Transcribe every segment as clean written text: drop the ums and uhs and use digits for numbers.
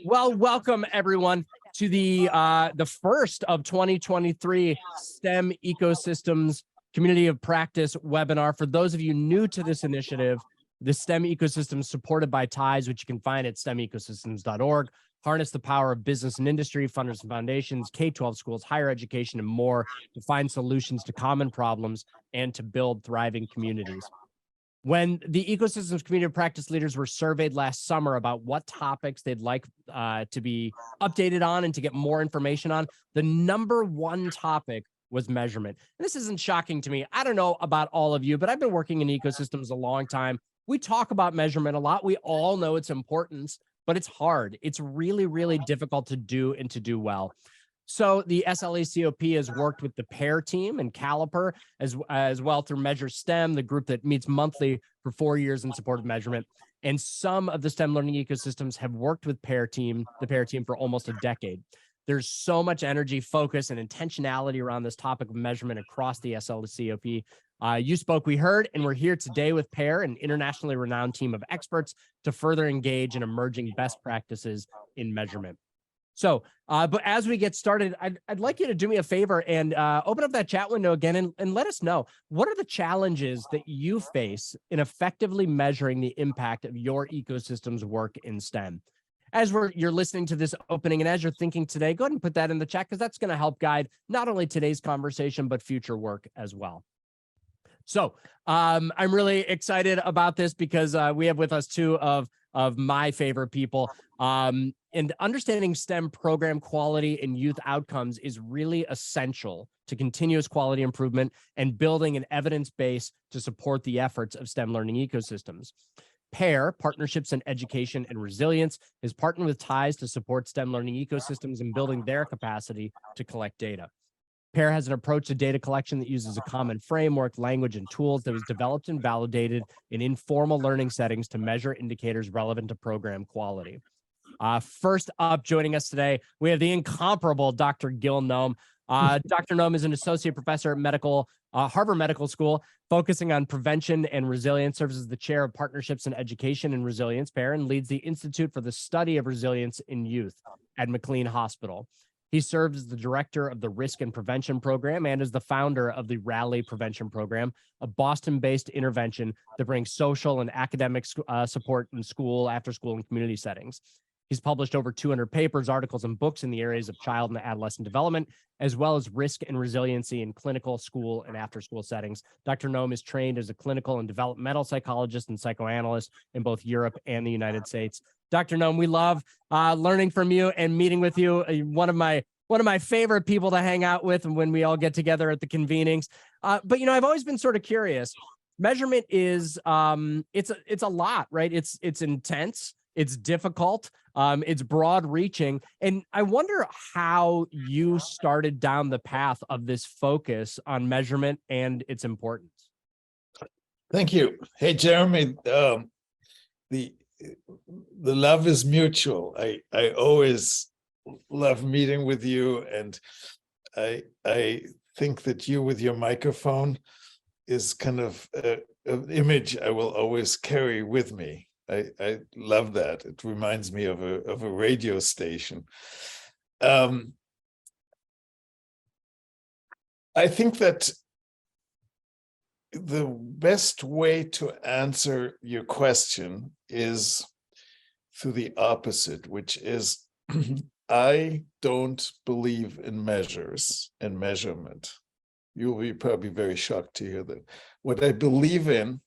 Well, welcome everyone to the first of 2023 STEM Ecosystems Community of Practice webinar. For those of you new to this initiative, the STEM ecosystem supported by TIES, which you can find at stemecosystems.org, harness the power of business and industry, funders and foundations, K-12 schools, higher education, and more to find solutions to common problems and to build thriving communities. When the ecosystems community of practice leaders were surveyed last summer about what topics they'd like to be updated on and to get more information on, the number one topic was measurement. And this isn't shocking to me. I don't know about all of you, but I've been working in ecosystems a long time. We talk about measurement a lot. We all know its importance, but it's hard. It's really, really difficult to do and to do well. So the SLACOP has worked with the PEAR team and Caliper as well through Measure STEM, the group that meets monthly for 4 years in support of measurement. And some of the STEM learning ecosystems have worked with the PEAR team for almost a decade. There's so much energy, focus, and intentionality around this topic of measurement across the SLACOP. You spoke, we heard, and we're here today with PEAR, an internationally renowned team of experts, to further engage in emerging best practices in measurement. So, but as we get started, I'd like you to do me a favor and open up that chat window again and let us know, what are the challenges that you face in effectively measuring the impact of your ecosystem's work in STEM? As you're listening to this opening and as you're thinking today, go ahead and put that in the chat, because that's going to help guide not only today's conversation, but future work as well. So I'm really excited about this because we have with us two of my favorite people. And understanding STEM program quality and youth outcomes is really essential to continuous quality improvement and building an evidence base to support the efforts of STEM learning ecosystems. PEAR, Partnerships in Education and Resilience, is partnered with TIES to support STEM learning ecosystems and building their capacity to collect data. PEAR has an approach to data collection that uses a common framework, language, and tools that was developed and validated in informal learning settings to measure indicators relevant to program quality. First up, joining us today, we have the incomparable Dr. Gil Noam. Dr. Noam is an associate professor at Harvard Medical School, focusing on prevention and resilience, serves as the chair of Partnerships in Education and Resilience, PEAR, and leads the Institute for the Study of Resilience in Youth at McLean Hospital. He served as the director of the Risk and Prevention Program and is the founder of the Rally Prevention Program, a Boston-based intervention that brings social and academic support in school, after school, and community settings. He's published over 200 papers, articles, and books in the areas of child and adolescent development, as well as risk and resiliency in clinical, school, and after-school settings. Dr. Noam is trained as a clinical and developmental psychologist and psychoanalyst in both Europe and the United States. Dr. Noam, we love learning from you and meeting with you. One of my favorite people to hang out with when we all get together at the convenings. But I've always been sort of curious. Measurement is it's a lot, right? It's intense. It's difficult. It's broad-reaching, and I wonder how you started down the path of this focus on measurement and its importance. Thank you. Hey, Jeremy. The love is mutual. I always love meeting with you, and I think that you with your microphone is kind of an image I will always carry with me. I love that. It reminds me of a radio station. I think that the best way to answer your question is through the opposite, which is I don't believe in measures and measurement. You'll be probably very shocked to hear that. What I believe in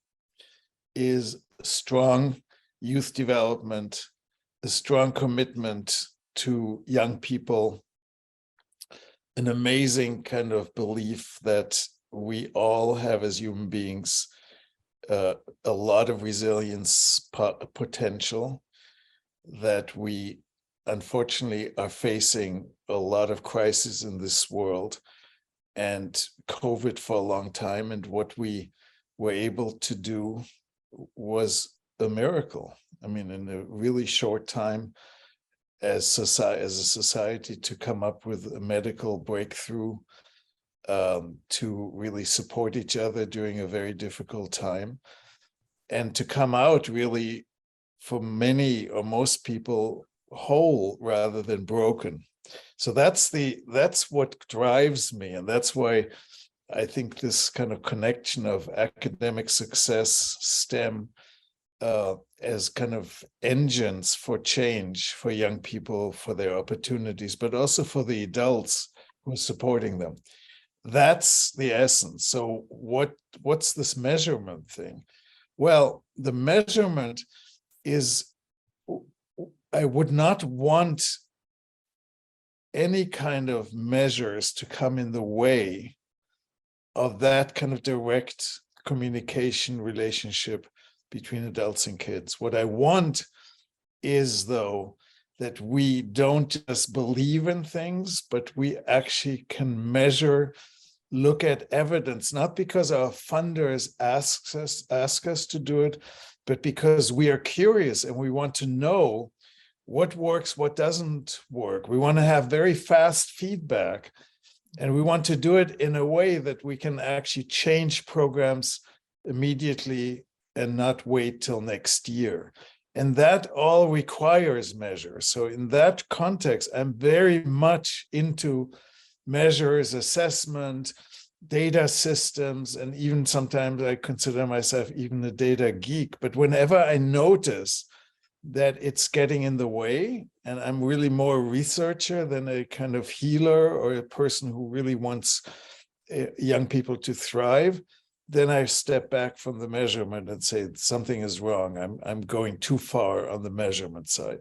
is strong youth development, a strong commitment to young people, an amazing kind of belief that we all have as human beings a lot of resilience potential, that we unfortunately are facing a lot of crises in this world, and COVID for a long time, and what we were able to do was a miracle. I mean, in a really short time as a society to come up with a medical breakthrough, to really support each other during a very difficult time, and to come out really, for many or most people, whole rather than broken. So that's what drives me, and that's why I think this kind of connection of academic success, STEM, as kind of engines for change for young people, for their opportunities, but also for the adults who are supporting them. That's the essence. So what's this measurement thing? Well, the measurement is, I would not want any kind of measures to come in the way of that kind of direct communication relationship between adults and kids. What I want is, though, that we don't just believe in things, but we actually can measure, look at evidence, not because our funders ask us to do it, but because we are curious and we want to know what works, what doesn't work. We want to have very fast feedback, and we want to do it in a way that we can actually change programs immediately and not wait till next year. And that all requires measure. So in that context, I'm very much into measures, assessment, data systems, and even sometimes I consider myself even a data geek. But whenever I notice that it's getting in the way, and I'm really more a researcher than a kind of healer or a person who really wants young people to thrive, then I step back from the measurement and say something is wrong. I'm going too far on the measurement side.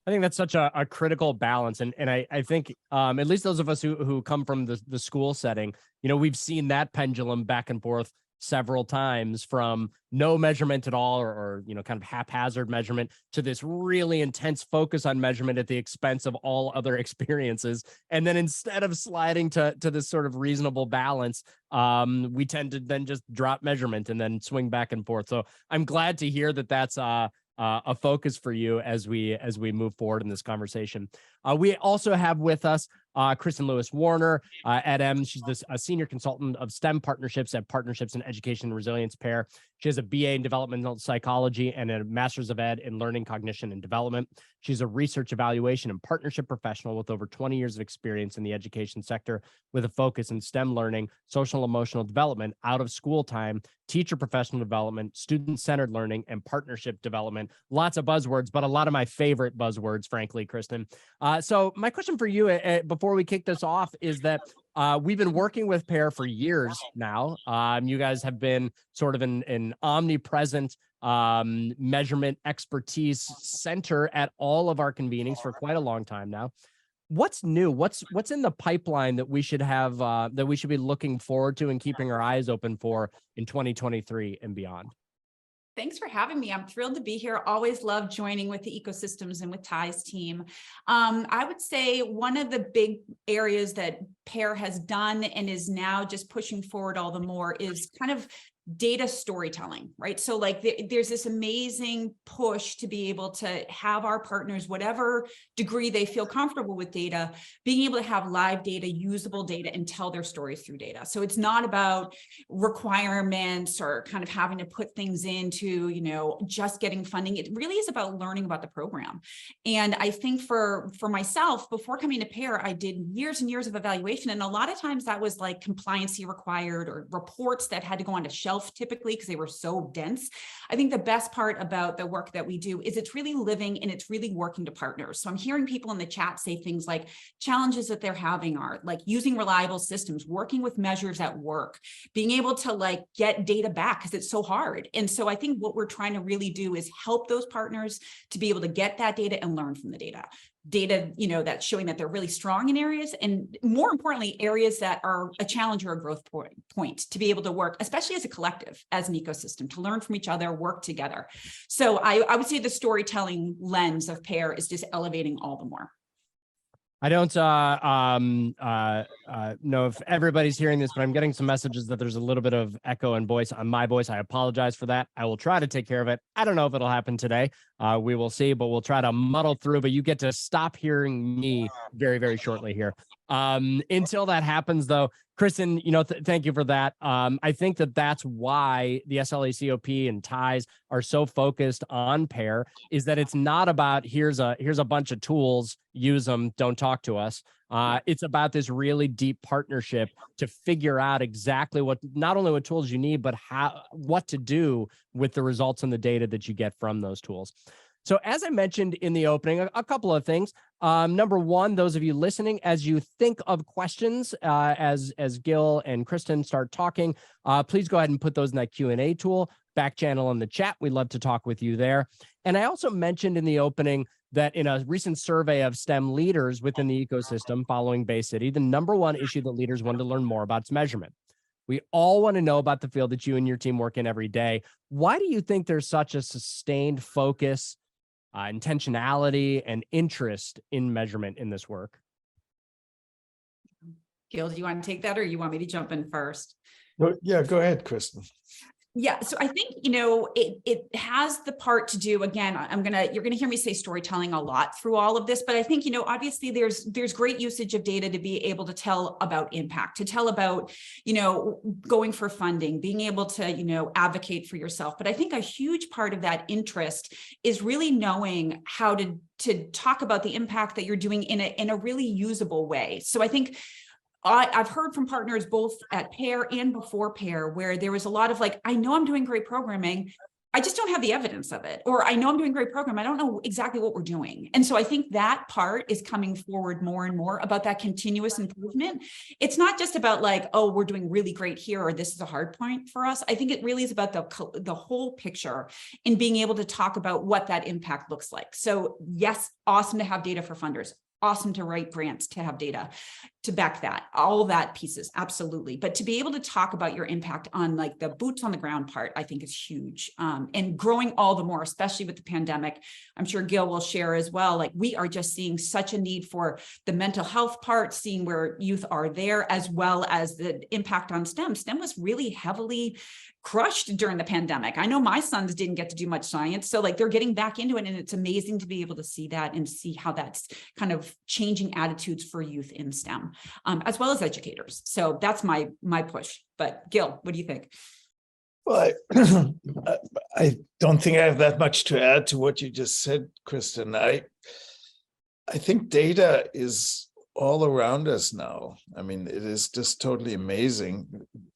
I think that's such a critical balance. And I think at least those of us who come from the school setting, we've seen that pendulum back and forth several times, from no measurement at all, or kind of haphazard measurement, to this really intense focus on measurement at the expense of all other experiences. And then instead of sliding to this sort of reasonable balance, we tend to then just drop measurement and then swing back and forth. So I'm glad to hear that that's a focus for you as we move forward in this conversation. We also have with us Kristin Lewis-Warner at M. She's a senior consultant of STEM partnerships at Partnerships in Education and Resilience PEAR. She has a BA in developmental psychology and a master's of ed in learning, cognition, and development. She's a research evaluation and partnership professional with over 20 years of experience in the education sector, with a focus in STEM learning, social emotional development, out of school time, teacher professional development, student-centered learning, and partnership development. Lots of buzzwords, but a lot of my favorite buzzwords, frankly, Kristin. So my question for you before we kick this off is that we've been working with PEAR for years now. You guys have been sort of an omnipresent measurement expertise center at all of our convenings for quite a long time now. What's new? What's in the pipeline that we should have, that we should be looking forward to and keeping our eyes open for in 2023 and beyond? Thanks for having me. I'm thrilled to be here. Always love joining with the ecosystems and with Ty's team. I would say one of the big areas that PEAR has done and is now just pushing forward all the more is kind of data storytelling, right? So there's this amazing push to be able to have our partners, whatever degree they feel comfortable with data, being able to have live data, usable data, and tell their stories through data. So it's not about requirements or kind of having to put things into, just getting funding. It really is about learning about the program. And I think for myself, before coming to PEAR, I did years and years of evaluation. And a lot of times that was like compliancy required or reports that had to go on a shelf typically because they were so dense. I think the best part about the work that we do is it's really living and it's really working to partners. So I'm hearing people in the chat say things like challenges that they're having are like using reliable systems, working with measures at work, being able to get data back because it's so hard. And so I think what we're trying to really do is help those partners to be able to get that data and learn from the data, that's showing that they're really strong in areas, and more importantly, areas that are a challenge or a growth point to be able to work, especially as a collective, as an ecosystem, to learn from each other, work together. So I would say the storytelling lens of PEAR is just elevating all the more. I don't know if everybody's hearing this, but I'm getting some messages that there's a little bit of echo and voice on my voice. I apologize for that. I will try to take care of it. I don't know if it'll happen today. We will see, but we'll try to muddle through. But you get to stop hearing me very, very shortly here. Until that happens, though, Kristin, thank you for that. I think that's why the SLACOP and TIES are so focused on PEAR, is that it's not about here's a bunch of tools, use them, don't talk to us. It's about this really deep partnership to figure out exactly not only what tools you need, but what to do with the results and the data that you get from those tools. So as I mentioned in the opening, a couple of things. Number one, those of you listening, as you think of questions, as Gil and Kristin start talking, please go ahead and put those in that Q&A tool, back channel in the chat. We'd love to talk with you there. And I also mentioned in the opening that in a recent survey of STEM leaders within the ecosystem following Bay City, the number one issue that leaders wanted to learn more about is measurement. We all want to know about the field that you and your team work in every day. Why do you think there's such a sustained focus, intentionality, and interest in measurement in this work? Gil, do you want to take that, or you want me to jump in first? Yeah, go ahead, Kristin. Yeah, so I think, it has the part to do, again, you're gonna hear me say storytelling a lot through all of this, but I think, obviously there's great usage of data to be able to tell about impact, to tell about, going for funding, being able to, advocate for yourself. But I think a huge part of that interest is really knowing how to talk about the impact that you're doing in a really usable way. So I think I've heard from partners both at PEAR and before PEAR, where there was a lot of like, I know I'm doing great programming, I just don't have the evidence of it. Or I know I'm doing great program, I don't know exactly what we're doing. And so I think that part is coming forward more and more about that continuous improvement. It's not just about like, oh, we're doing really great here, or this is a hard point for us. I think it really is about the whole picture and being able to talk about what that impact looks like. So yes, awesome to have data for funders. Awesome to write grants, to have data to back that, all that pieces, absolutely. But to be able to talk about your impact on like the boots on the ground part, I think is huge, and growing all the more, especially with the pandemic. I'm sure Gil will share as well. Like we are just seeing such a need for the mental health part, seeing where youth are there, as well as the impact on STEM. STEM was really heavily crushed during the pandemic. I know my sons didn't get to do much science, so like they're getting back into it, and it's amazing to be able to see that and see how that's kind of changing attitudes for youth in STEM, as well as educators. So that's my push. But Gil, what do you think? Well, I don't think I have that much to add to what you just said, Kristin. I think data is all around us now. I mean, it is just totally amazing.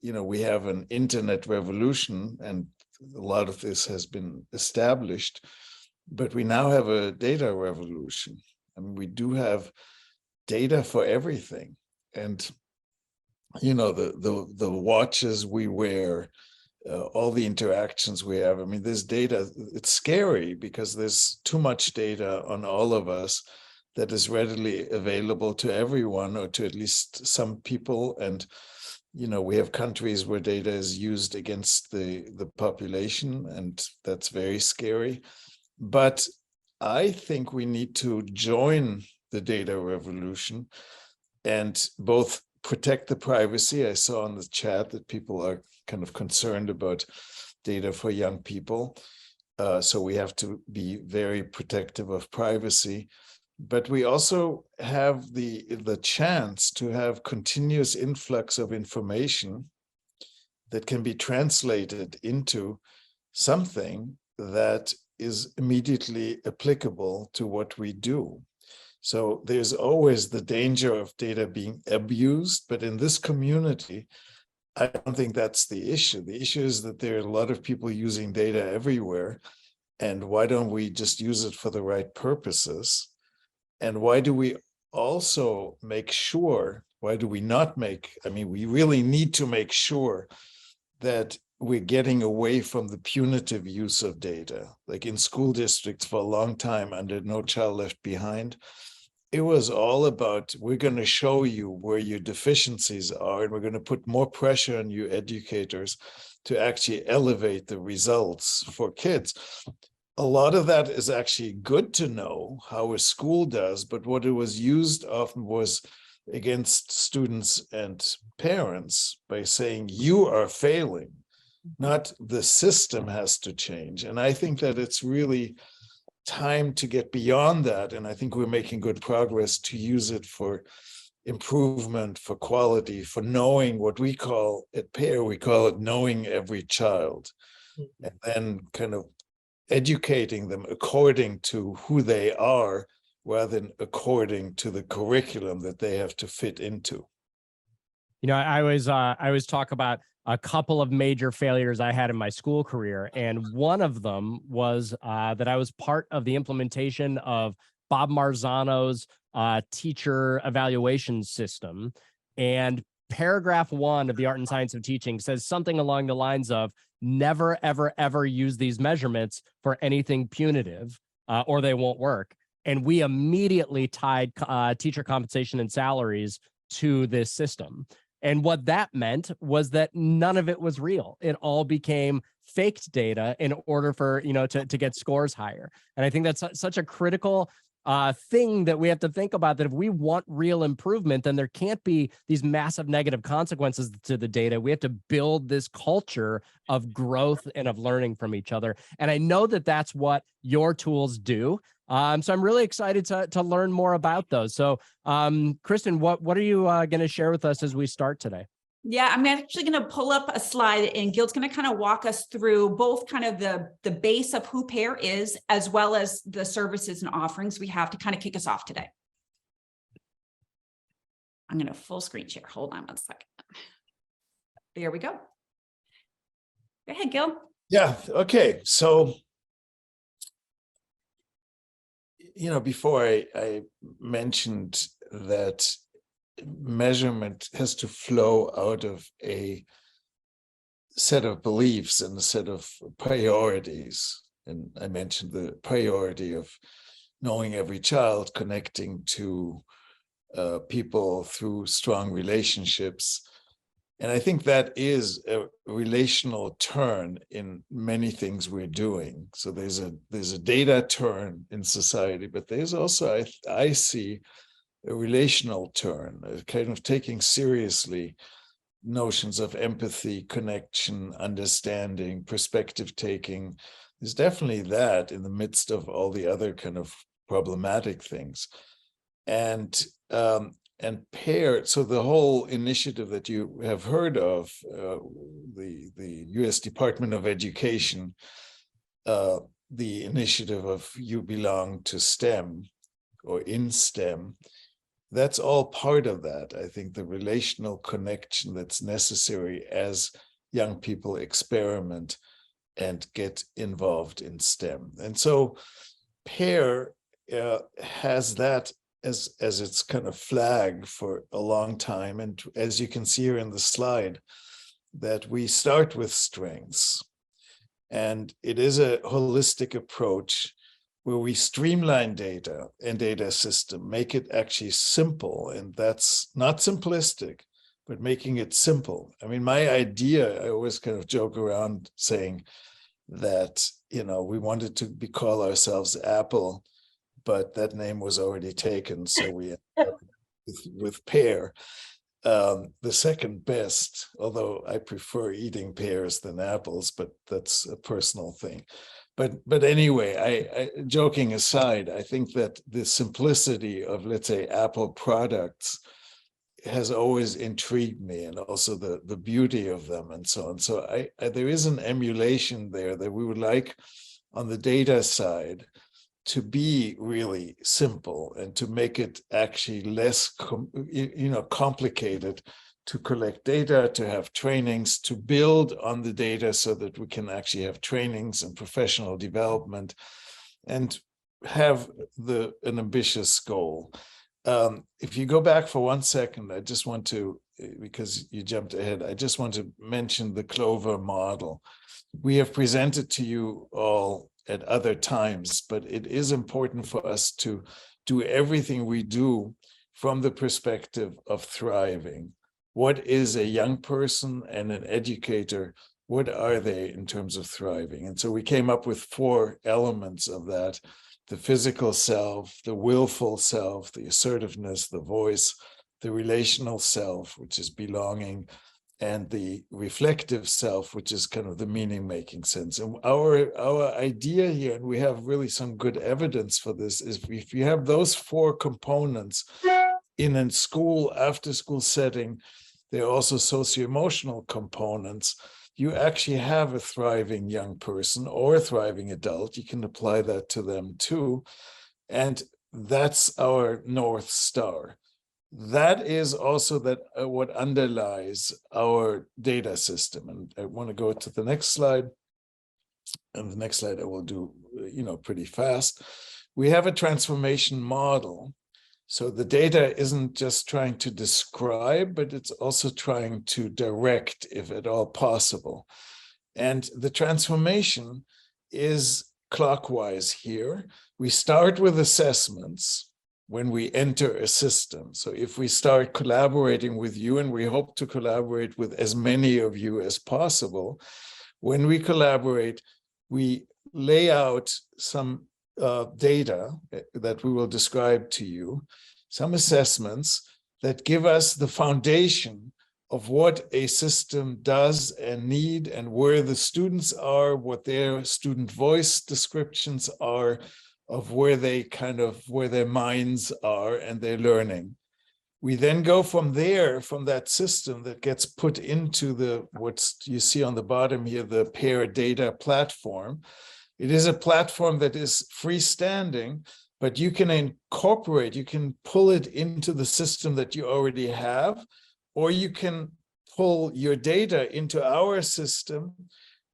We have an internet revolution, and a lot of this has been established, but we now have a data revolution. I mean, we do have data for everything. And, the watches we wear, all the interactions we have. I mean, this data, it's scary because there's too much data on all of us that is readily available to everyone, or to at least some people. And, we have countries where data is used against the population, and that's very scary. But I think we need to join the data revolution and both protect the privacy. I saw in the chat that people are kind of concerned about data for young people. So we have to be very protective of privacy. But we also have the chance to have continuous influx of information that can be translated into something that is immediately applicable to what we do. So there's always the danger of data being abused, but in this community, I don't think that's the issue. The issue is that there are a lot of people using data everywhere, and why don't we just use it for the right purposes? And why do we also make sure, we really need to make sure that we're getting away from the punitive use of data. Like in school districts for a long time under No Child Left Behind, it was all about, we're going to show you where your deficiencies are, and we're going to put more pressure on you educators to actually elevate the results for kids. A lot of that is actually good to know how a school does, but what it was used often was against students and parents by saying, you are failing, not the system has to change. And I think that it's really time to get beyond that. And I think we're making good progress to use it for improvement, for quality, for knowing what we call at PEAR, we call it knowing every child, and then kind of educating them according to who they are rather than according to the curriculum that they have to fit into. You know, I always talk about a couple of major failures I had in my school career, and one of them was that I was part of the implementation of Bob Marzano's teacher evaluation system. And paragraph 1 of the Art and Science of Teaching says something along the lines of never, ever, ever use these measurements for anything punitive, or they won't work. And we immediately tied teacher compensation and salaries to this system. And what that meant was that none of it was real. It all became faked data in order for, to get scores higher. And I think that's such a critical thing that we have to think about, that if we want real improvement, then there can't be these massive negative consequences to the data. We have to build this culture of growth and of learning from each other. And I know that that's what your tools do. So I'm really excited to learn more about those. So Kristin, what are you going to share with us as we start today? Yeah, I'm actually going to pull up a slide, and Gil's going to kind of walk us through both kind of the base of who PEAR is, as well as the services and offerings we have to kind of kick us off today. I'm going to full screen share. Hold on one second. There we go. Go ahead, Gil. Yeah, okay. So, before I mentioned that measurement has to flow out of a set of beliefs and a set of priorities. And I mentioned the priority of knowing every child, connecting to people through strong relationships. And I think that is a relational turn in many things we're doing. So there's a data turn in society, but there's also, I see, a relational turn, a kind of taking seriously notions of empathy, connection, understanding, perspective taking. There's definitely that in the midst of all the other kind of problematic things. And PEAR, so the whole initiative that you have heard of, the US Department of Education, the initiative of You Belong to STEM or in STEM, that's all part of that. I think the relational connection that's necessary as young people experiment and get involved in STEM. And so PEAR has that as its kind of flag for a long time. And as you can see here in the slide, that we start with strengths. And it is a holistic approach where we streamline data and data system, make it actually simple. And that's not simplistic, but making it simple. I mean, my idea, I always kind of joke around saying that, we wanted to call ourselves Apple, but that name was already taken. So we ended up with PEAR, the second best, although I prefer eating pears than apples, but that's a personal thing. But anyway, I joking aside, I think that the simplicity of, let's say, Apple products has always intrigued me, and also the beauty of them and so on. So there is an emulation there that we would like on the data side to be really simple and to make it actually less complicated to collect data, to have trainings, to build on the data so that we can actually have trainings and professional development and have an ambitious goal. If you go back for 1 second, I just want to, because you jumped ahead, I just want to mention the Clover model. We have presented to you all at other times, but it is important for us to do everything we do from the perspective of thriving. What is a young person and an educator? What are they in terms of thriving? And so we came up with 4 elements of that: the physical self, the willful self, the assertiveness, the voice, the relational self, which is belonging, and the reflective self, which is kind of the meaning-making sense. And our idea here, and we have really some good evidence for this, is if you have those 4 components in a school, after school setting, there are also socio-emotional components. You actually have a thriving young person or a thriving adult. You can apply that to them too. And that's our North Star. That is also what underlies our data system. And I want to go to the next slide. And the next slide I will do, pretty fast. We have a transformation model. So the data isn't just trying to describe, but it's also trying to direct, if at all possible. And the transformation is clockwise here. We start with assessments when we enter a system. So if we start collaborating with you, and we hope to collaborate with as many of you as possible, when we collaborate, we lay out some data that we will describe to you, some assessments that give us the foundation of what a system does and need, and where the students are, what their student voice descriptions are, of where their minds are and their learning. We then go from there, from that system that gets put into what you see on the bottom here, the PEAR data platform. It is a platform that is freestanding, but you can incorporate, you can pull it into the system that you already have, or you can pull your data into our system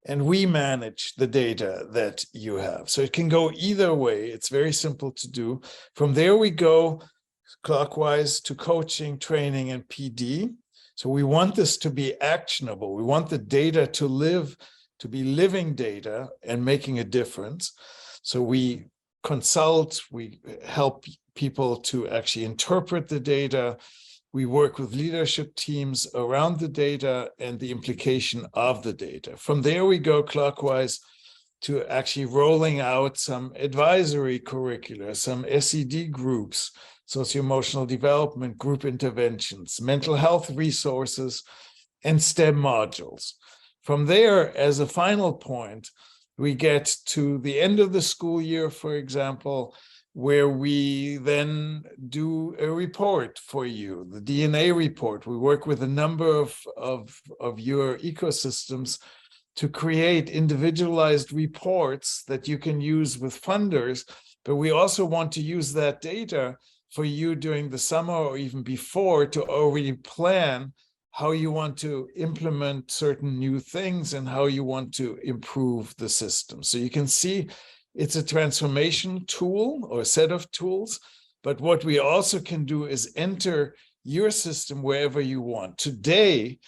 and we manage the data that you have. So it can go either way. It's very simple to do. From there we go clockwise to coaching, training, and PD. So we want this to be actionable. We want the data to be living data and making a difference. So we consult, we help people to actually interpret the data. We work with leadership teams around the data and the implication of the data. From there, we go clockwise to actually rolling out some advisory curricula, some SED groups, socio-emotional development, group interventions, mental health resources, and STEM modules. From there, as a final point, we get to the end of the school year, for example, where we then do a report for you, the DNA report. We work with a number of your ecosystems to create individualized reports that you can use with funders, but we also want to use that data for you during the summer or even before to already plan how you want to implement certain new things and how you want to improve the system. So you can see it's a transformation tool or a set of tools, but what we also can do is enter your system wherever you want. Today,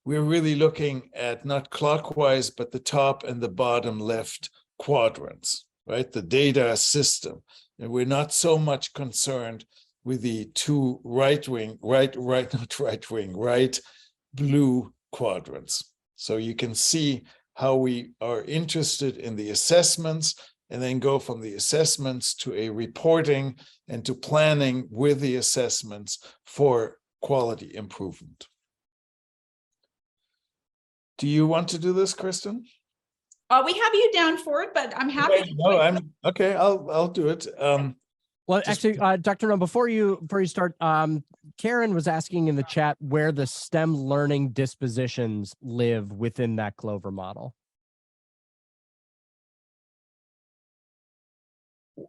we're really looking at not clockwise, but the top and the bottom left quadrants, right? The data system. And we're not so much concerned with the two right blue quadrants. So you can see how we are interested in the assessments and then go from the assessments to a reporting and to planning with the assessments for quality improvement. Do you want to do this, Kristin? We have you down for it, but I'm happy. Okay, no, okay. I'll do it. Well, actually, Dr. Noam, before you start, Karen was asking in the chat where the STEM learning dispositions live within that Clover model.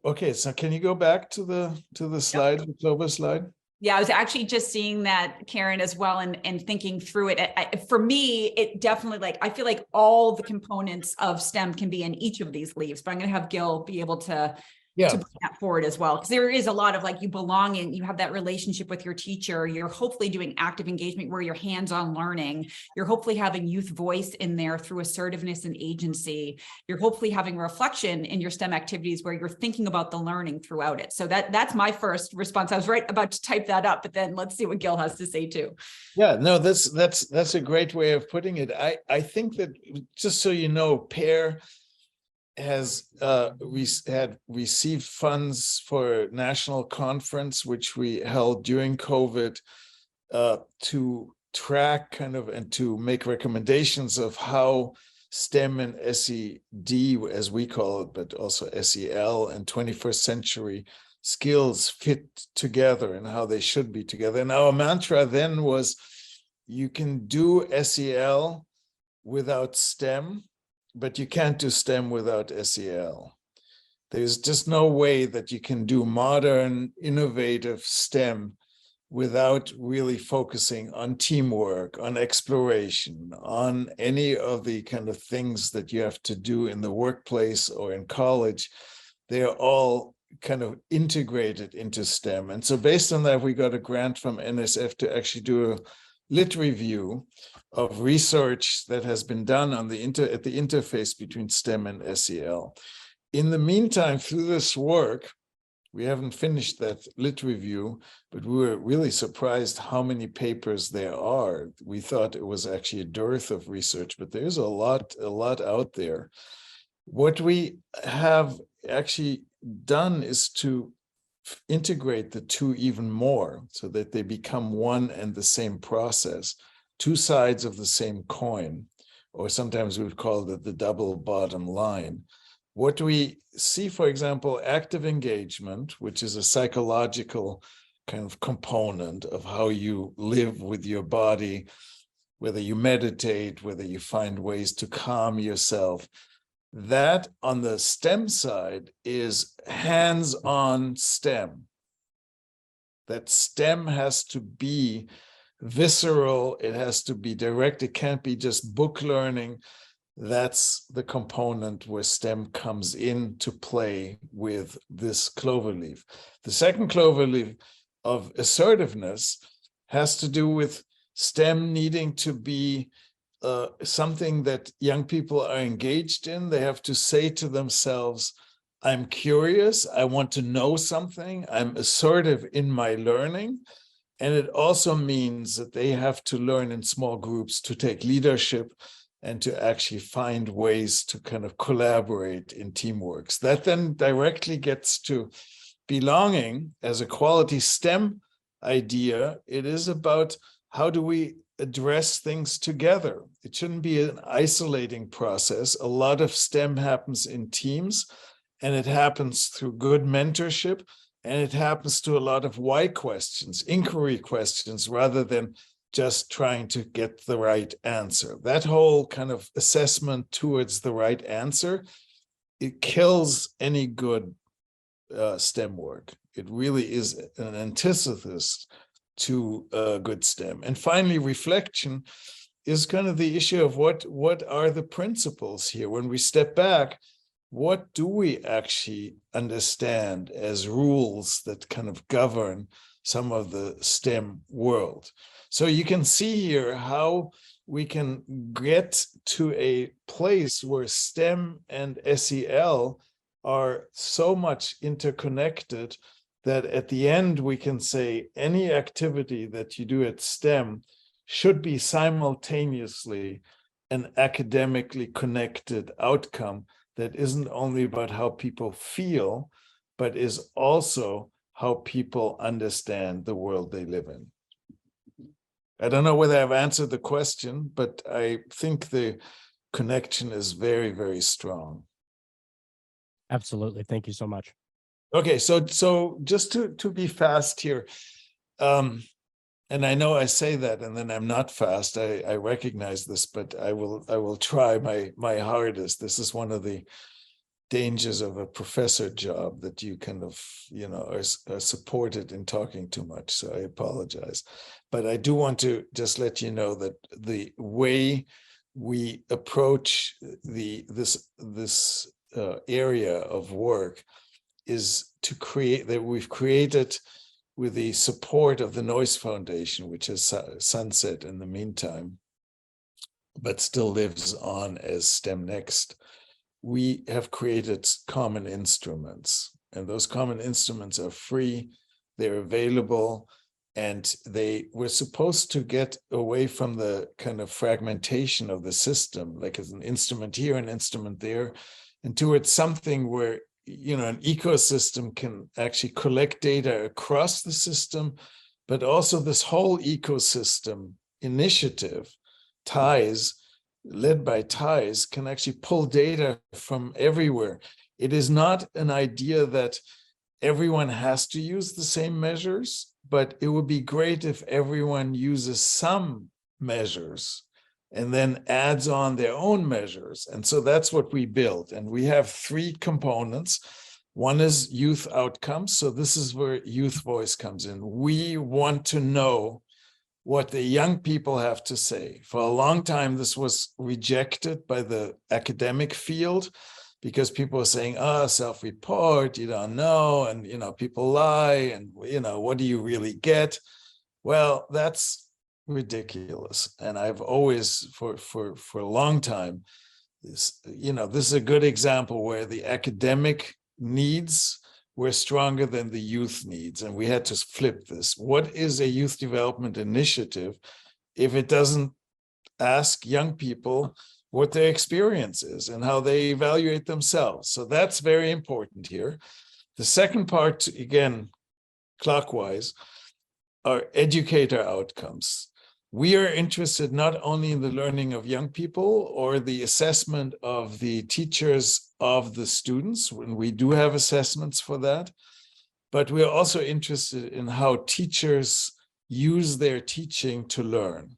Okay, so can you go back to the slide, the Clover slide? Yeah, I was actually just seeing that, Karen, as well, and thinking through it. For me, it definitely, I feel like all the components of STEM can be in each of these leaves, but I'm going to have Gil be able to bring that forward as well, because there is a lot of you belong in, you have that relationship with your teacher. You're hopefully doing active engagement where you're hands-on learning. You're hopefully having youth voice in there through assertiveness and agency. You're hopefully having reflection in your STEM activities where you're thinking about the learning throughout it. So that's my first response. I was right about to type that up, but then let's see what Gil has to say too. Yeah, no, that's a great way of putting it. I think that, just so you know, PEAR had received funds for a national conference, which we held during COVID, to track and to make recommendations of how STEM and SED, as we call it, but also SEL and 21st century skills fit together and how they should be together. And our mantra then was, you can do SEL without STEM, but you can't do STEM without SEL. There's just no way that you can do modern, innovative STEM without really focusing on teamwork, on exploration, on any of the kind of things that you have to do in the workplace or in college. They're all kind of integrated into STEM. And so based on that, we got a grant from NSF to actually do a lit review of research that has been done on the at the interface between STEM and SEL. In the meantime, through this work, we haven't finished that lit review, but we were really surprised how many papers there are. We thought it was actually a dearth of research, but there's a lot out there. What we have actually done is to integrate the two even more so that they become one and the same process, two sides of the same coin, or sometimes we would call it the double bottom line. What we see, for example, active engagement, which is a psychological kind of component of how you live with your body, whether you meditate, whether you find ways to calm yourself. That on the STEM side is hands-on STEM. That STEM has to be visceral, it has to be direct, it can't be just book learning. That's the component where STEM comes into play with this cloverleaf. The second cloverleaf of assertiveness has to do with STEM needing to be something that young people are engaged in. They have to say to themselves, I'm curious, I want to know something, I'm assertive in my learning. And it also means that they have to learn in small groups to take leadership and to actually find ways to kind of collaborate in teamworks. That then directly gets to belonging as a quality STEM idea. It is about how do we address things together. It shouldn't be an isolating process. A lot of STEM happens in teams, and it happens through good mentorship, and it happens to a lot of why questions, inquiry questions, rather than just trying to get the right answer. That whole kind of assessment towards the right answer, it kills any good STEM work. It really is an antithesis to good STEM. And finally, reflection is kind of the issue of what are the principles here? When we step back, what do we actually understand as rules that kind of govern some of the STEM world? So you can see here how we can get to a place where STEM and SEL are so much interconnected that at the end we can say any activity that you do at STEM should be simultaneously an academically connected outcome that isn't only about how people feel, but is also how people understand the world they live in. I don't know whether I've answered the question, but I think the connection is very, very strong. Absolutely. Thank you so much. Okay, so just to be fast here, and I know I say that and then I'm not fast. I recognize this, but I will try my hardest. This is one of the dangers of a professor job, that you kind of, are supported in talking too much. So I apologize. But I do want to just let you know that the way we approach this area of work is to create, that we've created with the support of the Noise Foundation, which has sunset in the meantime, but still lives on as STEM Next. We have created common instruments, and those common instruments are free, they're available, and they were supposed to get away from the kind of fragmentation of the system, like as an instrument here, an instrument there, and towards something where an ecosystem can actually collect data across the system, but also this whole ecosystem initiative, TIES, led by TIES, can actually pull data from everywhere. It is not an idea that everyone has to use the same measures, but it would be great if everyone uses some measures and then adds on their own measures. And so that's what we built. And we have 3 components. One is youth outcomes. So this is where youth voice comes in. We want to know what the young people have to say. For a long time, this was rejected by the academic field because people are saying, oh, self-report, you don't know, and, you know, people lie, and, you know, what do you really get? Well, that's ridiculous. And I've always, for a long time, this is a good example where the academic needs were stronger than the youth needs. And we had to flip this. What is a youth development initiative if it doesn't ask young people what their experience is and how they evaluate themselves? So that's very important here. The second part, again, clockwise, are educator outcomes. We are interested not only in the learning of young people or the assessment of the teachers of the students, when we do have assessments for that, but we're also interested in how teachers use their teaching to learn.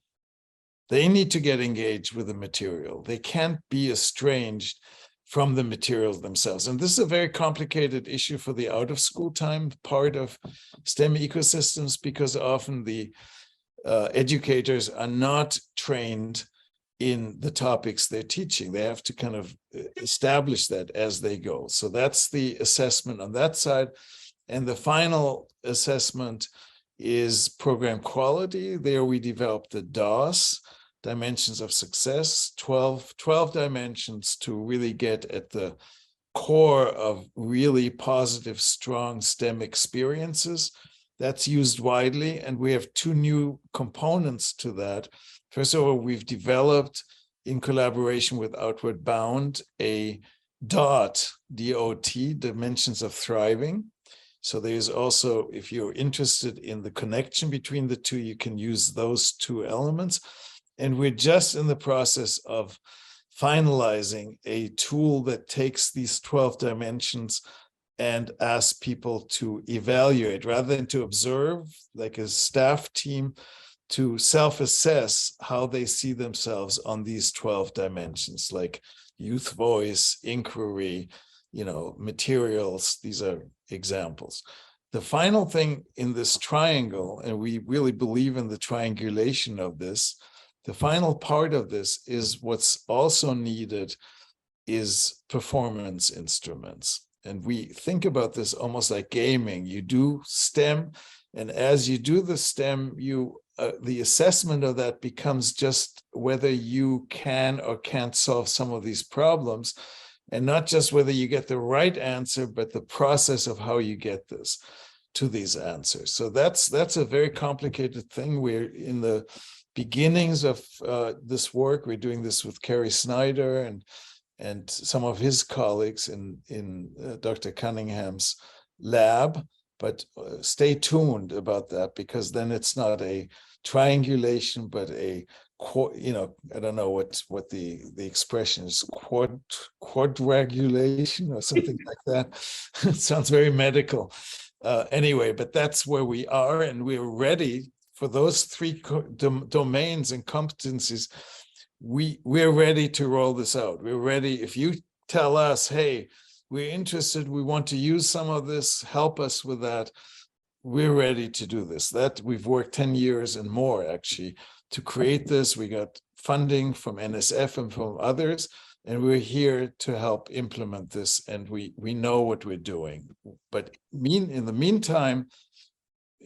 They need to get engaged with the material. They can't be estranged from the materials themselves. And this is a very complicated issue for the out-of-school time part of STEM ecosystems, because often the educators are not trained in the topics they're teaching. They have to kind of establish that as they go. So that's the assessment on that side. And the final assessment is program quality. There we developed the DOS, dimensions of success, 12 dimensions to really get at the core of really positive, strong STEM experiences. That's used widely, and we have 2 new components to that. First of all, we've developed, in collaboration with Outward Bound, a DOT, D-O-T, Dimensions of Thriving. So there's also, if you're interested in the connection between the 2, you can use those 2 elements. And we're just in the process of finalizing a tool that takes these 12 dimensions and ask people to evaluate rather than to observe, like a staff team, to self-assess how they see themselves on these 12 dimensions, like youth voice, inquiry, materials. These are examples. The final thing in this triangle, and we really believe in the triangulation of this, the final part of this is what's also needed is performance instruments. And we think about this almost like gaming. You do STEM, and as you do the STEM, the assessment of that becomes just whether you can or can't solve some of these problems, and not just whether you get the right answer, but the process of how you get this to these answers. So that's a very complicated thing. We're in the beginnings of this work. We're doing this with Kerry Snyder and some of his colleagues in Dr. Cunningham's lab, but stay tuned about that, because then it's not a triangulation, but a, I don't know what the expression is, quadrangulation or something like that. It sounds very medical. Anyway, but that's where we are, and we're ready for those 3 domains and competencies. We're ready to roll this out. We're ready. If you tell us, hey, we're interested, we want to use some of this, help us with that, we're ready to do this. That we've worked 10 years and more actually to create this. We got funding from NSF and from others, and we're here to help implement this, and we know what we're doing. But in the meantime,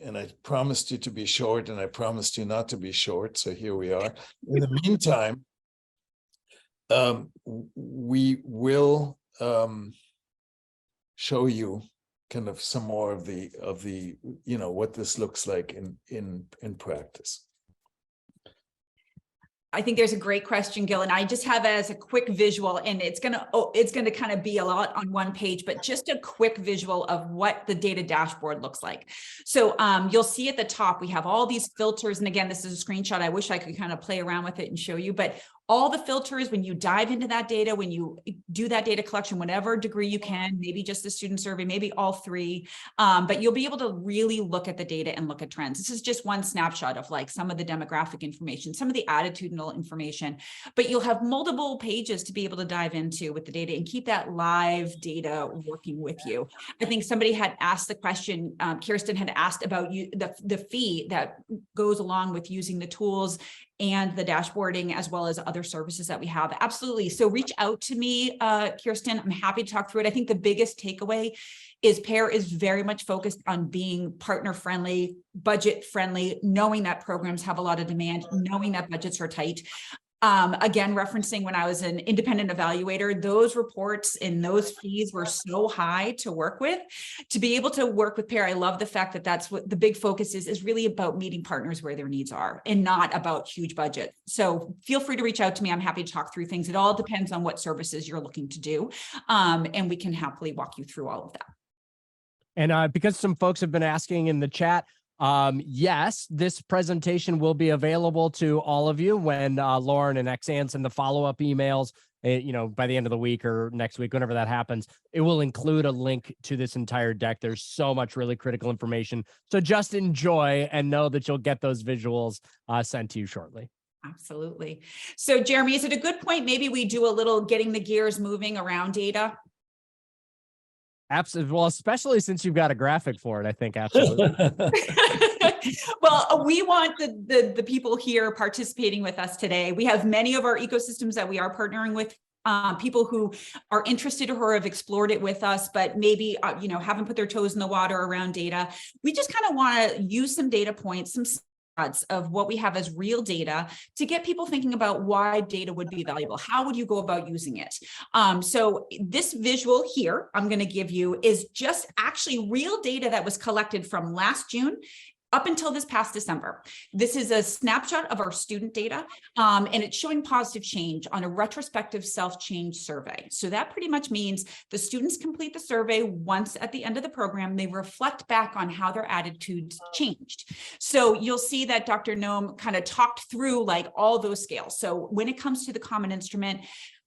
and I promised you to be short, and I promised you not to be short, so here we are. In the meantime, we will show you kind of some more of the what this looks like in practice. I think there's a great question, Gil, and I just have it as a quick visual, and it's gonna kind of be a lot on one page, but just a quick visual of what the data dashboard looks like. So you'll see at the top, we have all these filters. And again, this is a screenshot. I wish I could kind of play around with it and show you, but all the filters, when you dive into that data, when you do that data collection, whatever degree you can, maybe just the student survey, maybe all three, but you'll be able to really look at the data and look at trends. This is just one snapshot of like some of the demographic information, some of the attitudinal information, but you'll have multiple pages to be able to dive into with the data and keep that live data working with you. I think somebody had asked the question, Kristin had asked about the fee that goes along with using the tools and the dashboarding, as well as other services that we have. Absolutely. So reach out to me, Kristin. I'm happy to talk through it. I think the biggest takeaway is PEAR is very much focused on being partner friendly, budget friendly, knowing that programs have a lot of demand, knowing that budgets are tight. Again, referencing when I was an independent evaluator, those reports and those fees were so high to work with. To be able to work with PEAR, I love the fact that that's what the big focus is really about meeting partners where their needs are and not about huge budget. So feel free to reach out to me. I'm happy to talk through things. It all depends on what services you're looking to do. And we can happily walk you through all of that. And because some folks have been asking in the chat, yes, this presentation will be available to all of you when Lauren and Xan send the follow-up emails, by the end of the week or next week, whenever that happens. It will include a link to this entire deck. There's so much really critical information. So just enjoy and know that you'll get those visuals sent to you shortly. Absolutely. So Jeremy, is it a good point? Maybe we do a little getting the gears moving around data? Absolutely. Well, especially since you've got a graphic for it, I think absolutely. Well, we want the people here participating with us today. We have many of our ecosystems that we are partnering with, people who are interested or have explored it with us, but maybe, haven't put their toes in the water around data. We just kind of want to use some data points, some of what we have as real data to get people thinking about why data would be valuable. How would you go about using it? So this visual here I'm going to give you is just actually real data that was collected from last June up until this past December. This is a snapshot of our student data, and it's showing positive change on a retrospective self-change survey. So that pretty much means the students complete the survey once at the end of the program. They reflect back on how their attitudes changed. So you'll see that Dr. Noam kind of talked through like all those scales. So when it comes to the common instrument,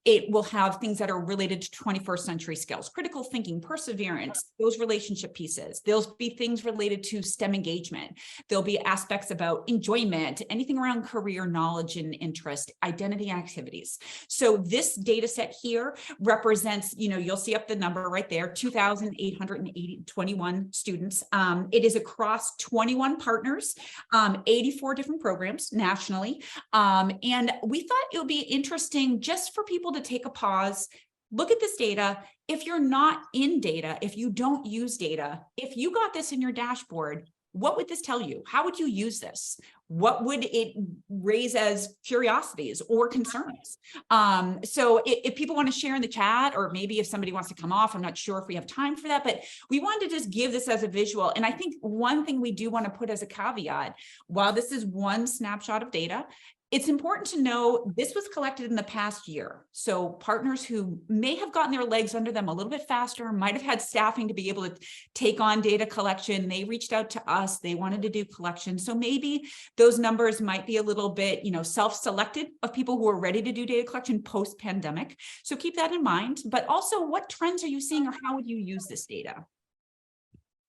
it will have things that are related to 21st century skills, critical thinking, perseverance, those relationship pieces. There'll be things related to STEM engagement. There'll be aspects about enjoyment, anything around career knowledge and interest, identity and activities. So this data set here represents, you'll see up the number right there, 2,821 students. It is across 21 partners, 84 different programs nationally. And we thought it would be interesting just for people to take a pause, look at this data. If you're not in data, if you don't use data, if you got this in your dashboard, what would this tell you? How would you use this? What would it raise as curiosities or concerns? So if people want to share in the chat, or maybe if somebody wants to come off, I'm not sure if we have time for that, but we wanted to just give this as a visual. And I think one thing we do want to put as a caveat, while this is one snapshot of data, it's important to know this was collected in the past year. So partners who may have gotten their legs under them a little bit faster, might have had staffing to be able to take on data collection. They reached out to us. They wanted to do collection. So maybe those numbers might be a little bit, self-selected of people who are ready to do data collection post-pandemic. So keep that in mind. But also, what trends are you seeing, or how would you use this data?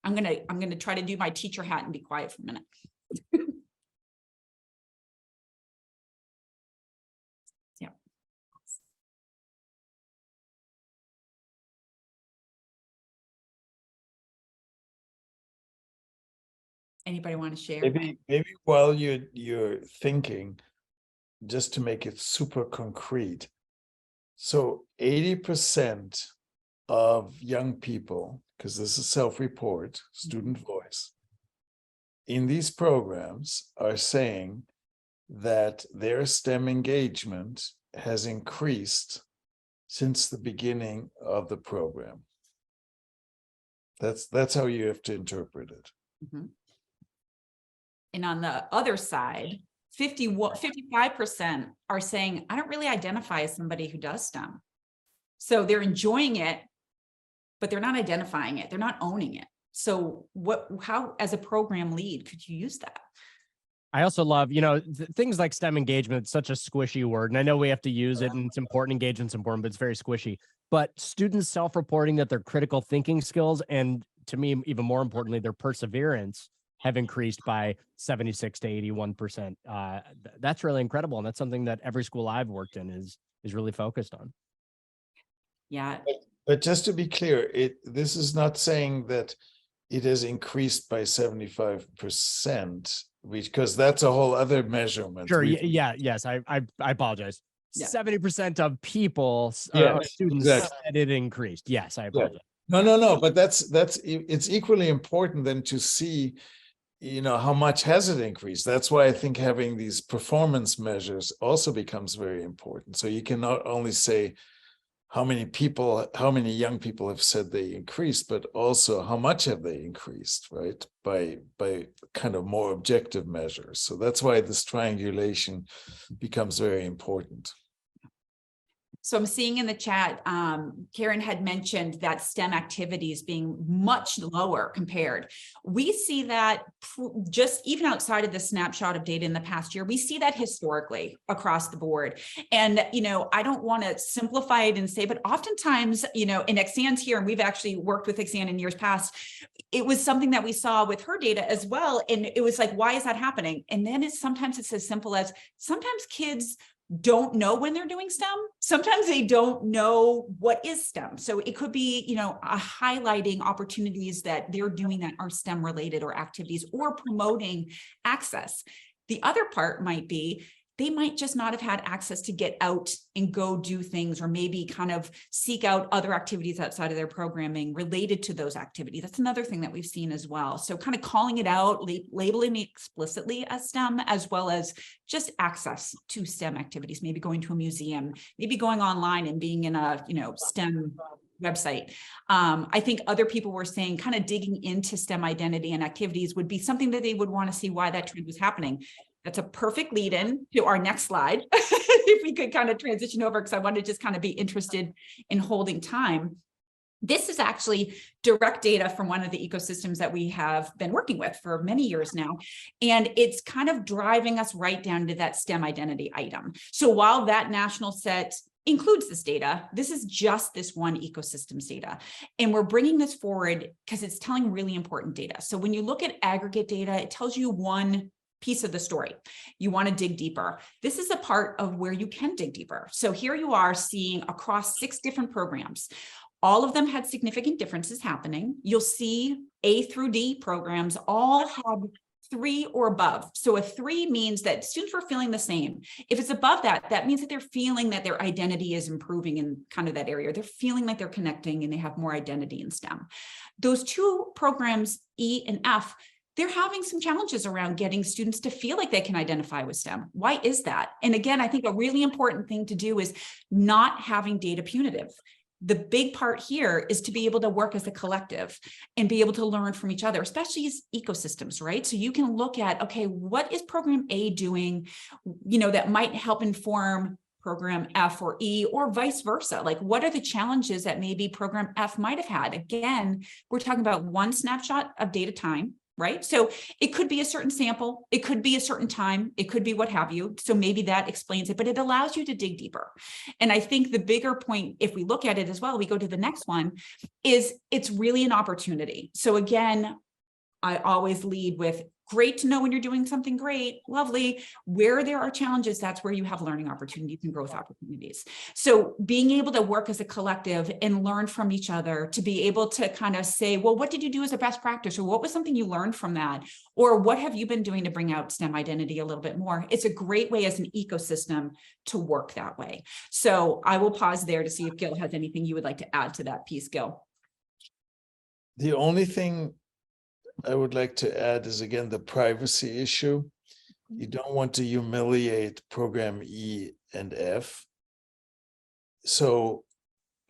I'm gonna try to do my teacher hat and be quiet for a minute. Anybody want to share? Maybe while you're thinking, just to make it super concrete. So 80% of young people, because this is self-report, student voice, in these programs are saying that their STEM engagement has increased since the beginning of the program. That's how you have to interpret it. Mm-hmm. And on the other side, 55% are saying, I don't really identify as somebody who does STEM. So they're enjoying it, but they're not identifying it. They're not owning it. So how, as a program lead, could you use that? I also love, things like STEM engagement, such a squishy word. And I know we have to use it and it's important. Engagement's important, but it's very squishy. But students self-reporting that their critical thinking skills and, to me, even more importantly, their perseverance have increased by 76 to 81%. That's really incredible. And that's something that every school I've worked in is really focused on. Yeah. But just to be clear, this is not saying that it has increased by 75%, because that's a whole other measurement. Sure. Yes. I apologize. Yeah. 70% of people, Yes, students exactly. said it increased. Yes, I apologize. No. But it's equally important then to see, how much has it increased. That's why I think having these performance measures also becomes very important. So you can not only say how many young people have said they increased, but also how much have they increased, right? By kind of more objective measures. So that's why this triangulation becomes very important. So I'm seeing in the chat, Karen had mentioned that STEM activities being much lower compared. We see that just even outside of the snapshot of data in the past year, we see that historically across the board. And, I don't want to simplify it and say, but oftentimes, and Exan's here, and we've actually worked with Exan in years past, it was something that we saw with her data as well. And it was like, why is that happening? And then sometimes it's as simple as sometimes kids don't know when they're doing STEM. Sometimes they don't know what is STEM. So it could be, highlighting opportunities that they're doing that are STEM related or activities or promoting access. The other part might be they might just not have had access to get out and go do things, or maybe kind of seek out other activities outside of their programming related to those activities. That's another thing that we've seen as well. So kind of calling it out, labeling it explicitly as STEM, as well as just access to STEM activities, maybe going to a museum, maybe going online and being in a, STEM website. I think other people were saying kind of digging into STEM identity and activities would be something that they would want to see why that trend was happening. That's a perfect lead in to our next slide. If we could kind of transition over, because I want to just kind of be interested in holding time. This is actually direct data from one of the ecosystems that we have been working with for many years now. And it's kind of driving us right down to that STEM identity item. So while that national set includes this data, this is just this one ecosystem's data. And we're bringing this forward because it's telling really important data. So when you look at aggregate data, it tells you one piece of the story. You want to dig deeper. This is a part of where you can dig deeper. So here you are seeing across 6 different programs. All of them had significant differences happening. You'll see A through D programs all had 3 or above. So a 3 means that students were feeling the same. If it's above that, that means that they're feeling that their identity is improving in kind of that area. They're feeling like they're connecting and they have more identity in STEM. Those 2 programs, E and F, they're having some challenges around getting students to feel like they can identify with STEM. Why is that? And again, I think a really important thing to do is not having data punitive. The big part here is to be able to work as a collective and be able to learn from each other, especially as ecosystems, right? So you can look at, okay, what is program A doing, that might help inform program F or E, or vice versa. Like, what are the challenges that maybe program F might have had? Again, we're talking about one snapshot of data time, right? So it could be a certain sample, it could be a certain time, it could be what have you. So maybe that explains it, but it allows you to dig deeper. And I think the bigger point, if we look at it as well, we go to the next one, is it's really an opportunity. So again, I always lead with great to know when you're doing something great, lovely. Where there are challenges, that's where you have learning opportunities and growth opportunities. So being able to work as a collective and learn from each other, to be able to kind of say, well, what did you do as a best practice? Or what was something you learned from that? Or what have you been doing to bring out STEM identity a little bit more? It's a great way as an ecosystem to work that way. So I will pause there to see if Gil has anything you would like to add to that piece, Gil. The only thing I would like to add is, again, the privacy issue. You don't want to humiliate program E and F. So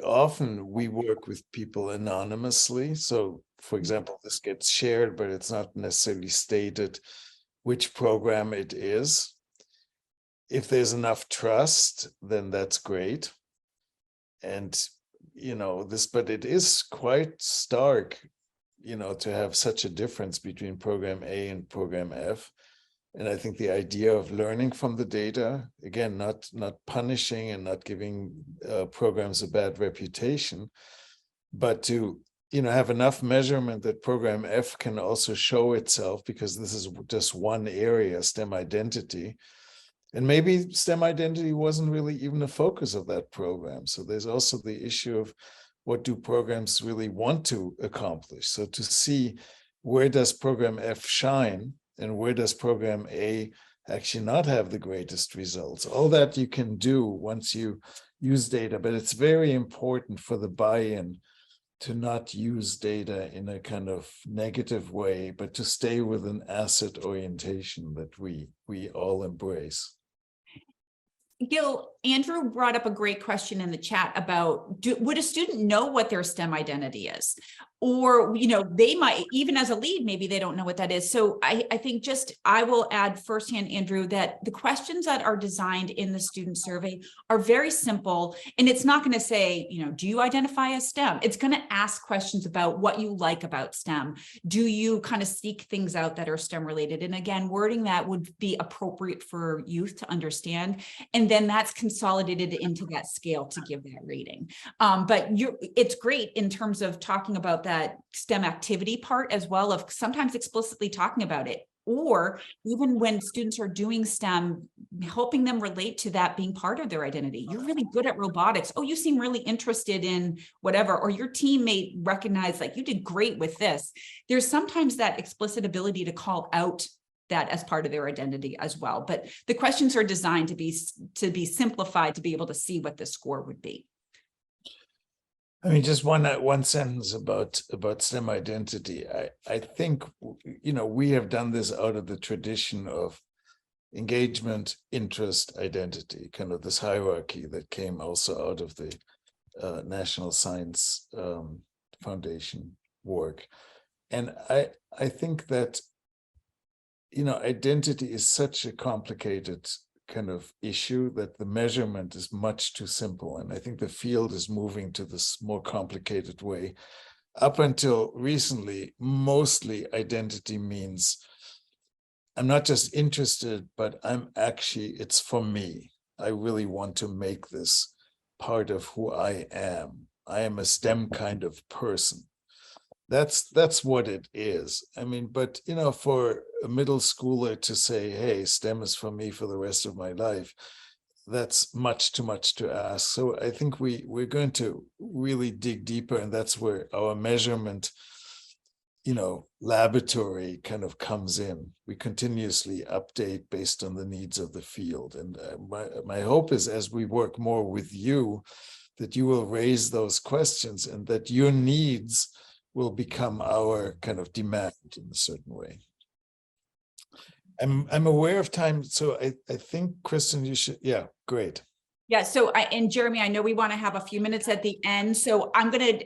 often we work with people anonymously. So, for example, this gets shared, but it's not necessarily stated which program it is. If there's enough trust, then that's great. And, but it is quite stark, to have such a difference between program A and program F. And I think the idea of learning from the data, again, not punishing and not giving programs a bad reputation, but to have enough measurement that program F can also show itself, because this is just one area, STEM identity. And maybe STEM identity wasn't really even the focus of that program. So there's also the issue of what do programs really want to accomplish? So to see where does program F shine and where does program A actually not have the greatest results? All that you can do once you use data, but it's very important for the buy-in to not use data in a kind of negative way, but to stay with an asset orientation that we all embrace. Gil, Andrew brought up a great question in the chat about, would a student know what their STEM identity is? Or, they might, even as a lead, maybe they don't know what that is. So I think I will add firsthand, Andrew, that the questions that are designed in the student survey are very simple. And it's not going to say, do you identify as STEM? It's going to ask questions about what you like about STEM. Do you kind of seek things out that are STEM related? And again, wording that would be appropriate for youth to understand. And then that's consolidated into that scale to give that rating. But it's great in terms of talking about that STEM activity part as well, of sometimes explicitly talking about it, or even when students are doing STEM, helping them relate to that being part of their identity. You're really good at robotics. Oh, you seem really interested in whatever, or your teammate recognized like you did great with this. There's sometimes that explicit ability to call out that as part of their identity as well. But the questions are designed to be simplified to be able to see what the score would be. I mean, just one sentence about STEM identity. I think, we have done this out of the tradition of engagement, interest, identity, kind of this hierarchy that came also out of the National Science Foundation work. And I think that, identity is such a complicated kind of issue that the measurement is much too simple. And I think the field is moving to this more complicated way. Up until recently, mostly identity means I'm not just interested, but it's for me. I really want to make this part of who I am. I am a STEM kind of person. That's what it is. I mean, but for a middle schooler to say, hey, STEM is for me for the rest of my life, that's much too much to ask. So I think we're going to really dig deeper, and that's where our measurement, laboratory kind of comes in. We continuously update based on the needs of the field. And my hope is, as we work more with you, that you will raise those questions and that your needs will become our kind of demand in a certain way. I'm aware of time, so I think, Kristin, you should, yeah, great. Yeah, so and Jeremy, I know we want to have a few minutes at the end, so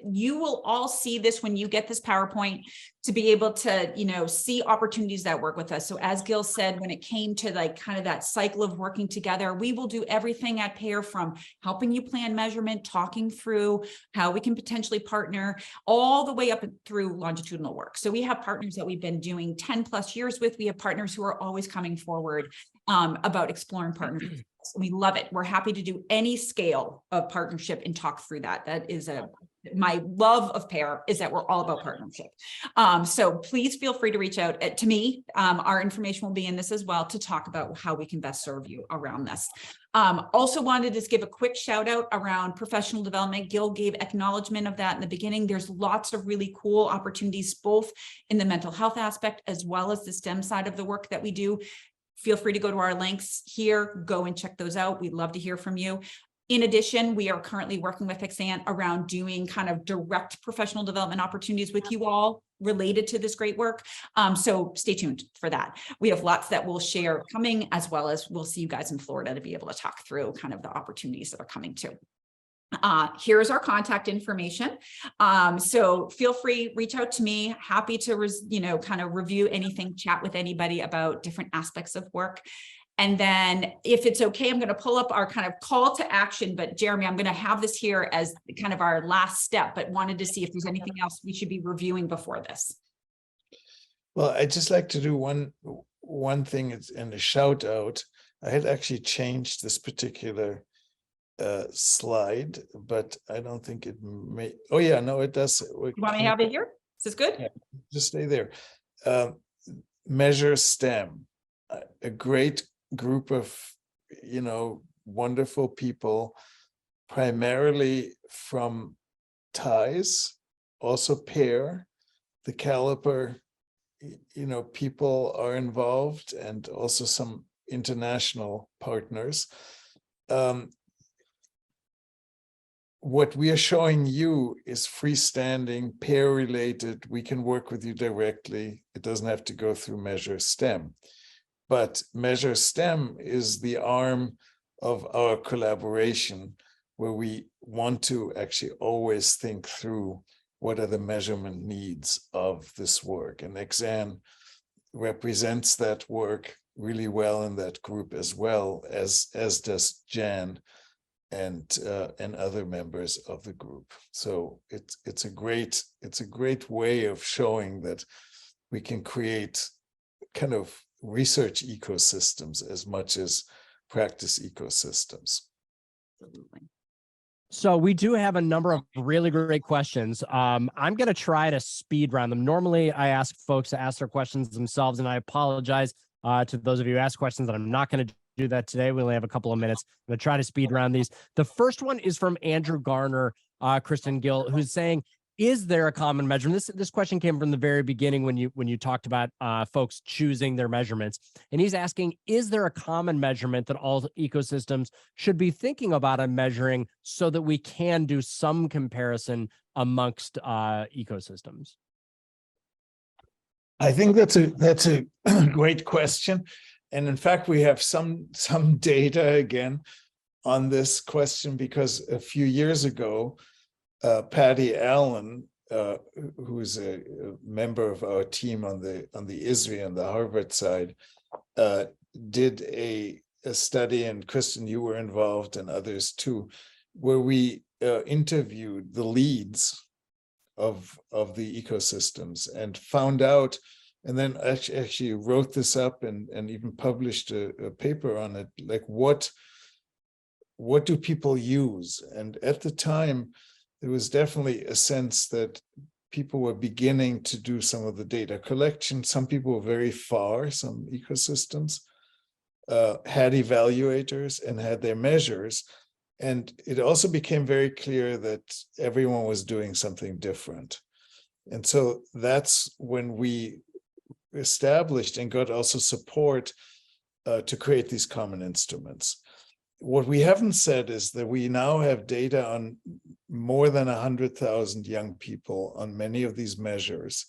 you will all see this when you get this PowerPoint to be able to, see opportunities that work with us. So as Gil said, when it came to like kind of that cycle of working together, we will do everything at PEAR, from helping you plan measurement, talking through how we can potentially partner, all the way up through longitudinal work. So we have partners that we've been doing 10 plus years with. We have partners who are always coming forward about exploring partnerships. We love it. We're happy to do any scale of partnership and talk through that. That is my love of PEAR, is that we're all about partnership. So please feel free to reach out to me. Our information will be in this as well, to talk about how we can best serve you around this. Also wanted to just give a quick shout out around professional development. Gil gave acknowledgement of that in the beginning. There's lots of really cool opportunities, both in the mental health aspect as well as the STEM side of the work that we do. Feel free to go to our links here, go and check those out. We'd love to hear from you. In addition, we are currently working with Exant around doing kind of direct professional development opportunities with you all related to this great work. So stay tuned for that. We have lots that we'll share coming, as well as we'll see you guys in Florida to be able to talk through kind of the opportunities that are coming too. Here's our contact information. So feel free, reach out to me. Happy to, kind of review anything, chat with anybody about different aspects of work. And then if it's okay, I'm going to pull up our kind of call to action, but Jeremy, I'm going to have this here as kind of our last step, but wanted to see if there's anything else we should be reviewing before this. Well, I'd just like to do one thing is in a shout out. I had actually changed this particular slide, but I don't think it may. Oh yeah, no, it does. You want me to have it here? Is this good? Yeah, just stay there. Measure STEM, a great group of, wonderful people, primarily from ties, also PEAR, the caliper, people are involved, and also some international partners. What we are showing you is freestanding, PEAR related. We can work with you directly. It doesn't have to go through Measure STEM. But Measure STEM is the arm of our collaboration, where we want to actually always think through what are the measurement needs of this work. And Exan represents that work really well in that group, as well as does Jan and other members of the group. So it's a great way of showing that we can create kind of research ecosystems as much as practice ecosystems. Absolutely. So we do have a number of really great questions. I'm going to try to speed round them. Normally, I ask folks to ask their questions themselves, and I apologize to those of you who ask questions that I'm not going to do that today. We only have a couple of minutes. I'm going to try to speed round these. The first one is from Andrew Garner, Kristin Gill, who's saying, is there a common measurement? This question came from the very beginning when you talked about folks choosing their measurements. And he's asking, is there a common measurement that all ecosystems should be thinking about and measuring so that we can do some comparison amongst ecosystems? I think that's a great question. And in fact, we have some data again on this question, because a few years ago, Patty Allen, who's a member of our team on the ISRI and the Harvard side, did a study, and Kristin, you were involved, and others too, where we interviewed the leads of the ecosystems and found out, and then actually wrote this up and even published a paper on it, like what do people use? And at the time, there was definitely a sense that people were beginning to do some of the data collection. Some people were very far, some ecosystems had evaluators and had their measures. And it also became very clear that everyone was doing something different. And so that's when we established and got also support to create these common instruments. What we haven't said is that we now have data on more than 100,000 young people on many of these measures,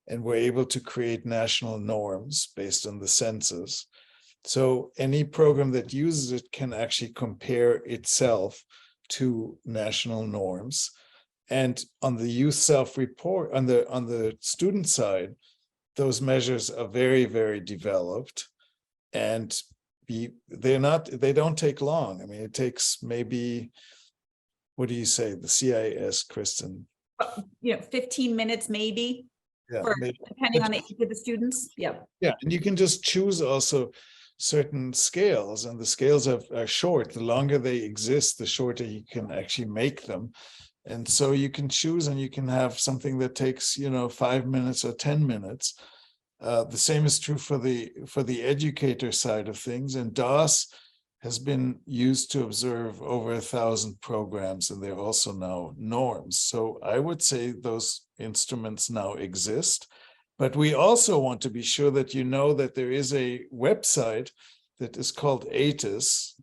and we're able to create national norms based on the census. So any program that uses it can actually compare itself to national norms. And on the youth self-report, on the student side, those measures are very, very developed, and they don't take long. I mean, it takes maybe, what do you say, the CIS, Kristin? 15 minutes maybe, Yeah, maybe. Depending on the age of the students. Yeah. Yeah, and you can just choose also certain scales, and the scales are short. The longer they exist, the shorter you can actually make them. And so you can choose, and you can have something that takes 5 minutes or 10 minutes. The same is true for the educator side of things, and DOS has been used to observe over 1,000 programs, and they're also now norms. So I would say those instruments now exist, but we also want to be sure that you know that there is a website that is called ATIS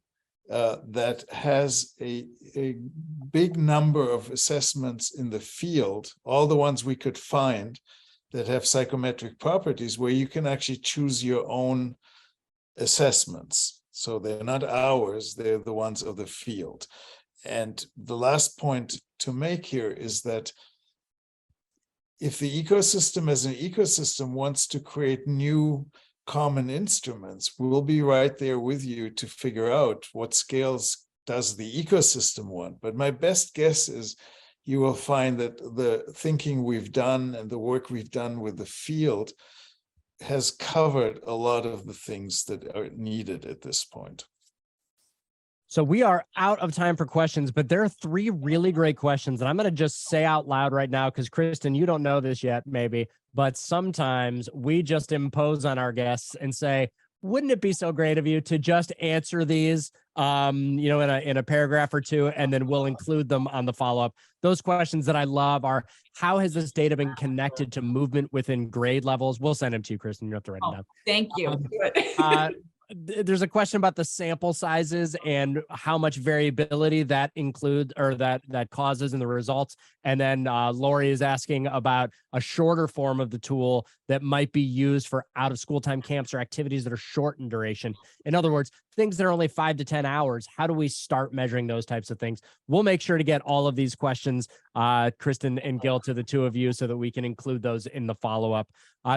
that has a big number of assessments in the field, all the ones we could find that have psychometric properties, where you can actually choose your own assessments. So they're not ours, they're the ones of the field. And the last point to make here is that if the ecosystem as an ecosystem wants to create new common instruments, we'll be right there with you to figure out what scales does the ecosystem want. But my best guess is you will find that the thinking we've done and the work we've done with the field has covered a lot of the things that are needed at this point. So we are out of time for questions, but there are 3 really great questions. And I'm going to just say out loud right now, because Kristin, you don't know this yet, maybe, but sometimes we just impose on our guests and say, wouldn't it be so great of you to just answer these, in a paragraph or 2, and then we'll include them on the follow-up. Those questions that I love are, how has this data been connected to movement within grade levels? We'll send them to you, Kristin. You don't have to write them down. Thank you. There's a question about the sample sizes and how much variability that includes, or that causes in the results. And then Lori is asking about a shorter form of the tool that might be used for out of school time camps or activities that are short in duration. In other words, things that are only 5 to 10 hours. How do we start measuring those types of things? We'll make sure to get all of these questions, Kristin and Gil, to the 2 of you so that we can include those in the follow-up.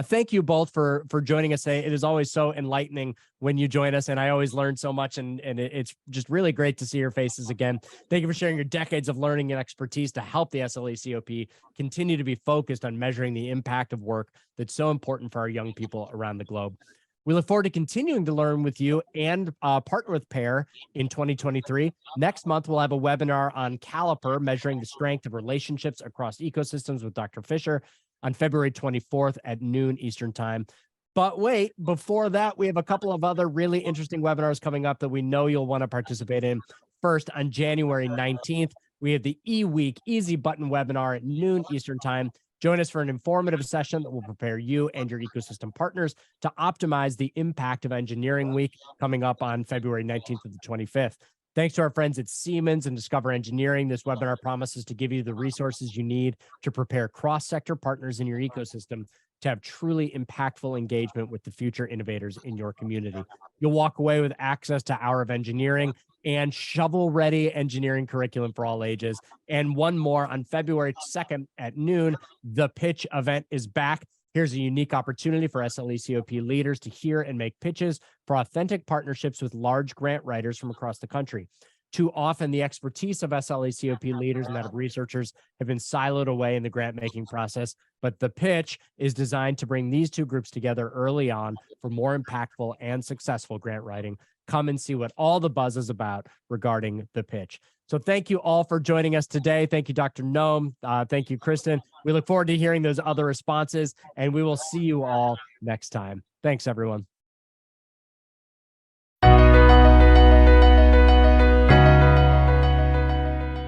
Thank you both for joining us today. It is always so enlightening when you join us, and I always learn so much, and it's just really great to see your faces again. Thank you for sharing your decades of learning and expertise to help the SLE-COP continue to be focused on measuring the impact of work that's so important for our young people around the globe. We look forward to continuing to learn with you and partner with PEAR in 2023. Next month, we'll have a webinar on Caliper, measuring the strength of relationships across ecosystems, with Dr. Fisher on February 24th at noon Eastern Time. But wait, before that, we have a couple of other really interesting webinars coming up that we know you'll want to participate in. First, on January 19th, we have the eWeek Easy Button webinar at noon Eastern Time. Join us for an informative session that will prepare you and your ecosystem partners to optimize the impact of Engineering Week, coming up on February 19th to the 25th. Thanks to our friends at Siemens and Discover Engineering, this webinar promises to give you the resources you need to prepare cross-sector partners in your ecosystem to have truly impactful engagement with the future innovators in your community. You'll walk away with access to Hour of Engineering and shovel-ready engineering curriculum for all ages. And one more, on February 2nd at noon, the Pitch event is back. Here's a unique opportunity for SLE-COP leaders to hear and make pitches for authentic partnerships with large grant writers from across the country. Too often, the expertise of SLE-COP leaders and that of researchers have been siloed away in the grant-making process, but the Pitch is designed to bring these 2 groups together early on for more impactful and successful grant writing. Come and see what all the buzz is about regarding the Pitch. So thank you all for joining us today. Thank you, Dr. Noam. Thank you, Kristin. We look forward to hearing those other responses, and we will see you all next time. Thanks, everyone.